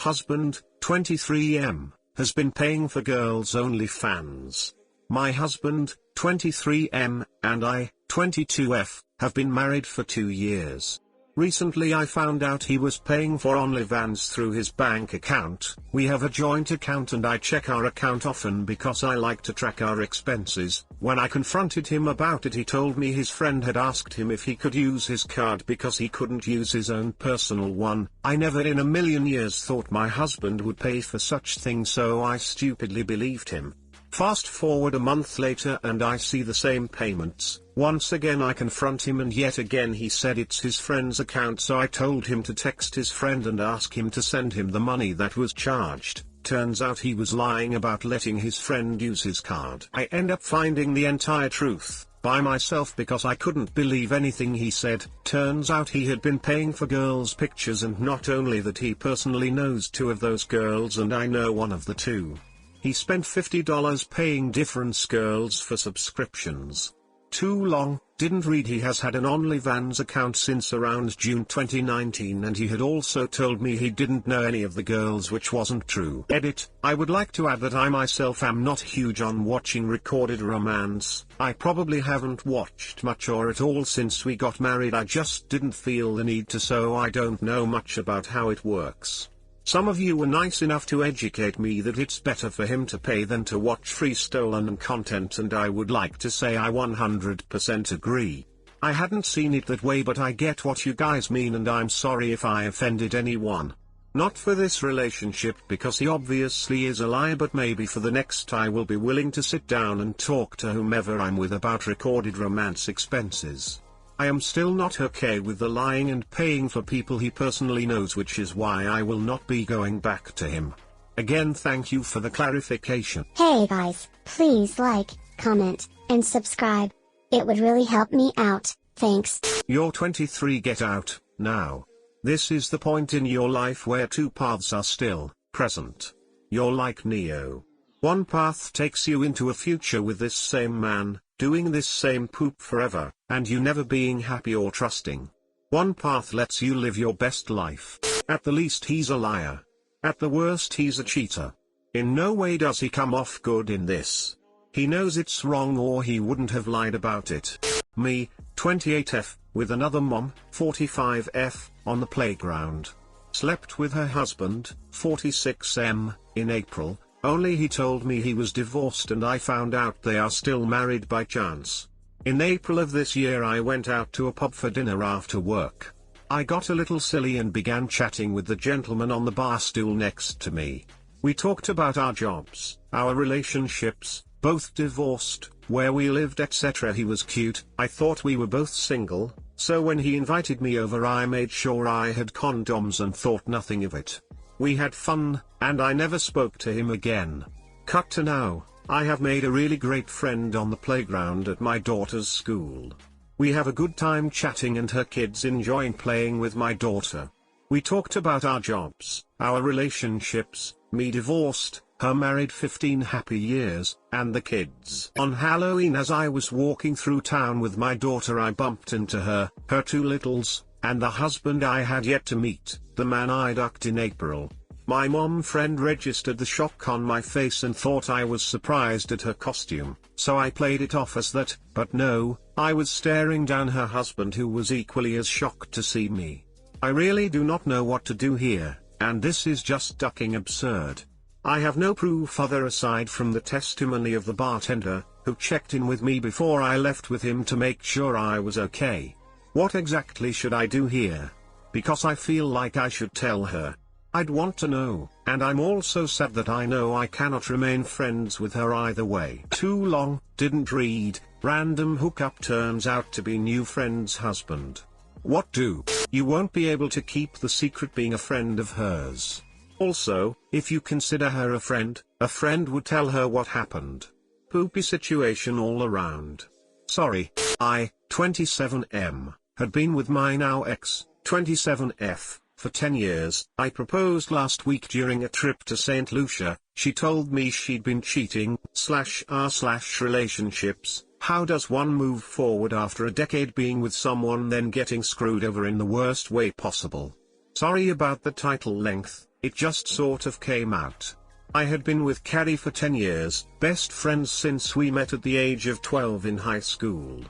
Husband, 23M, has been paying for girls' OnlyFans. My husband, 23M, and I, 22F, have been married for 2 years. Recently I found out he was paying for OnlyFans through his bank account. We have a joint account and I check our account often because I like to track our expenses. When I confronted him about it, he told me his friend had asked him if he could use his card because he couldn't use his own personal one. I never in a million years thought my husband would pay for such things, so I stupidly believed him. Fast forward a month later and I see the same payments. Once again I confront him and yet again he said it's his friend's account, so I told him to text his friend and ask him to send him the money that was charged. Turns out he was lying about letting his friend use his card. I end up finding the entire truth by myself because I couldn't believe anything he said. Turns out he had been paying for girls' pictures, and not only that, he personally knows 2 of those girls and I know one of the 2. He spent $50 paying different girls for subscriptions. Too long, didn't read. He has had an OnlyFans account since around June 2019, and he had also told me he didn't know any of the girls, which wasn't true. Edit: I would like to add that I myself am not huge on watching recorded romance. I probably haven't watched much or at all since we got married. I just didn't feel the need to, so I don't know much about how it works. Some of you were nice enough to educate me that it's better for him to pay than to watch free stolen content, and I would like to say I 100% agree. I hadn't seen it that way, but I get what you guys mean and I'm sorry if I offended anyone. Not for this relationship because he obviously is a liar, but maybe for the next I will be willing to sit down and talk to whomever I'm with about recorded romance expenses. I am still not okay with the lying and paying for people he personally knows, which is why I will not be going back to him. Again, thank you for the clarification. Hey guys, please like, comment, and subscribe. It would really help me out, thanks. You're 23, get out, now. This is the point in your life where 2 paths are still present. You're like Neo. One path takes you into a future with this same man, doing this same poop forever, and you never being happy or trusting. One path lets you live your best life. At the least he's a liar. At the worst he's a cheater. In no way does he come off good in this. He knows it's wrong or he wouldn't have lied about it. Me, 28F, with another mom, 45F, on the playground. Slept with her husband, 46M, in April. Only he told me he was divorced and I found out they are still married by chance. In April of this year I went out to a pub for dinner after work. I got a little silly and began chatting with the gentleman on the bar stool next to me. We talked about our jobs, our relationships, both divorced, where we lived, etc. He was cute. I thought we were both single, so when he invited me over I made sure I had condoms and thought nothing of it. We had fun, and I never spoke to him again. Cut to now, I have made a really great friend on the playground at my daughter's school. We have a good time chatting and her kids enjoying playing with my daughter. We talked about our jobs, our relationships, me divorced, her married 15 happy years, and the kids. On Halloween, as I was walking through town with my daughter, I bumped into her 2 littles, and the husband I had yet to meet, the man I ducked in April. My mom friend registered the shock on my face and thought I was surprised at her costume, so I played it off as that, but no, I was staring down her husband, who was equally as shocked to see me. I really do not know what to do here, and this is just ducking absurd. I have no proof other aside from the testimony of the bartender, who checked in with me before I left with him to make sure I was okay. What exactly should I do here? Because I feel like I should tell her. I'd want to know, and I'm also sad that I know I cannot remain friends with her either way. Too long, didn't read, random hookup turns out to be new friend's husband. What do? You won't be able to keep the secret being a friend of hers. Also, if you consider her a friend would tell her what happened. Poopy situation all around. Sorry, I, 27M, had been with my now ex, 27F, for 10 years. I proposed last week during a trip to St Lucia. She told me she'd been cheating, /relationships. How does one move forward after a decade being with someone then getting screwed over in the worst way possible? Sorry about the title length. It just sort of came out. I had been with Carrie for 10 years, best friends since we met at the age of 12 in high school.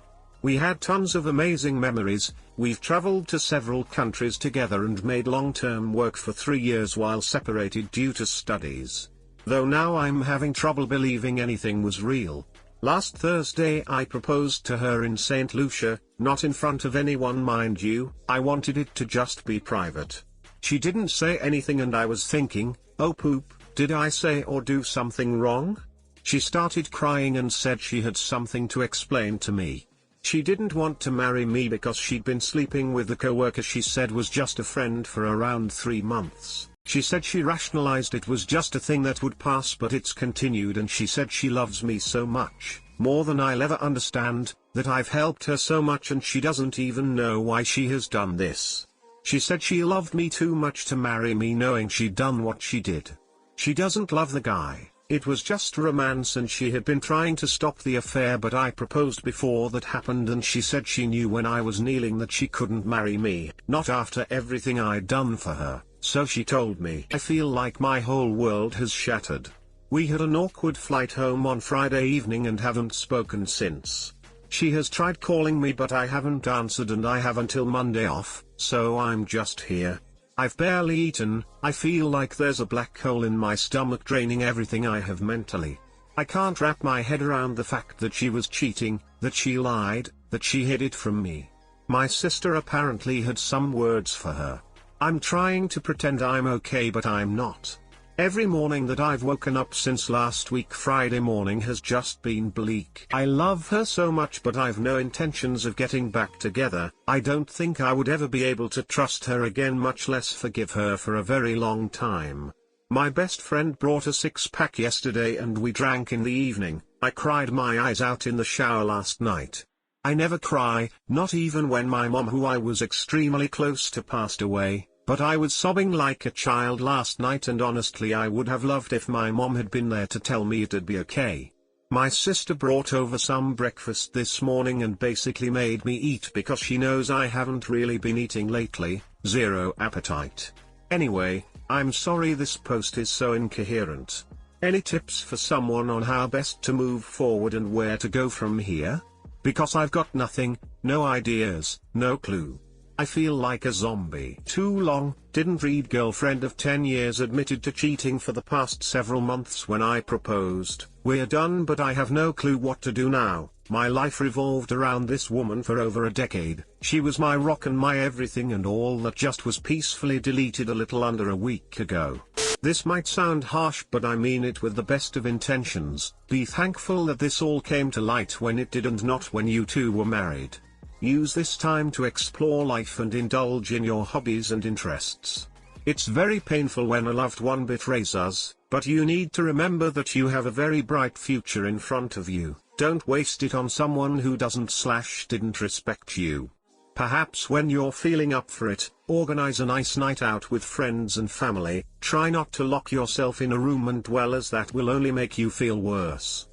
We had tons of amazing memories. We've traveled to several countries together and made long-term work for 3 years while separated due to studies. Though now I'm having trouble believing anything was real. Last Thursday I proposed to her in St Lucia, not in front of anyone mind you, I wanted it to just be private. She didn't say anything and I was thinking, oh poop, did I say or do something wrong? She started crying and said she had something to explain to me. She didn't want to marry me because she'd been sleeping with the coworker she said was just a friend for around 3 months. She said she rationalized it was just a thing that would pass, but it's continued, and she said she loves me so much, more than I'll ever understand, that I've helped her so much and she doesn't even know why she has done this. She said she loved me too much to marry me knowing she'd done what she did. She doesn't love the guy, it was just romance and she had been trying to stop the affair, but I proposed before that happened and she said she knew when I was kneeling that she couldn't marry me, not after everything I'd done for her, so she told me. I feel like my whole world has shattered. We had an awkward flight home on Friday evening and haven't spoken since. She has tried calling me but I haven't answered and I have until Monday off, so I'm just here. I've barely eaten, I feel like there's a black hole in my stomach draining everything I have mentally. I can't wrap my head around the fact that she was cheating, that she lied, that she hid it from me. My sister apparently had some words for her. I'm trying to pretend I'm okay but I'm not. Every morning that I've woken up since last week Friday morning has just been bleak. I love her so much but I've no intentions of getting back together. I don't think I would ever be able to trust her again, much less forgive her for a very long time. My best friend brought a 6-pack yesterday and we drank in the evening. I cried my eyes out in the shower last night. I never cry, not even when my mom, who I was extremely close to, passed away. But I was sobbing like a child last night, and honestly I would have loved if my mom had been there to tell me it'd be okay. My sister brought over some breakfast this morning and basically made me eat because she knows I haven't really been eating lately, zero appetite. Anyway, I'm sorry this post is so incoherent. Any tips for someone on how best to move forward and where to go from here? Because I've got nothing, no ideas, no clue. I feel like a zombie. Too long, didn't read. Girlfriend of 10 years admitted to cheating for the past several months when I proposed. We're done but I have no clue what to do now. My life revolved around this woman for over a decade. She was my rock and my everything, and all that just was peacefully deleted a little under a week ago. This might sound harsh but I mean it with the best of intentions. Be thankful that this all came to light when it did and not when you two were married. Use this time to explore life and indulge in your hobbies and interests. It's very painful when a loved one betrays us, but you need to remember that you have a very bright future in front of you. Don't waste it on someone who didn't respect you. Perhaps when you're feeling up for it, organize a nice night out with friends and family. Try not to lock yourself in a room and dwell, as that will only make you feel worse.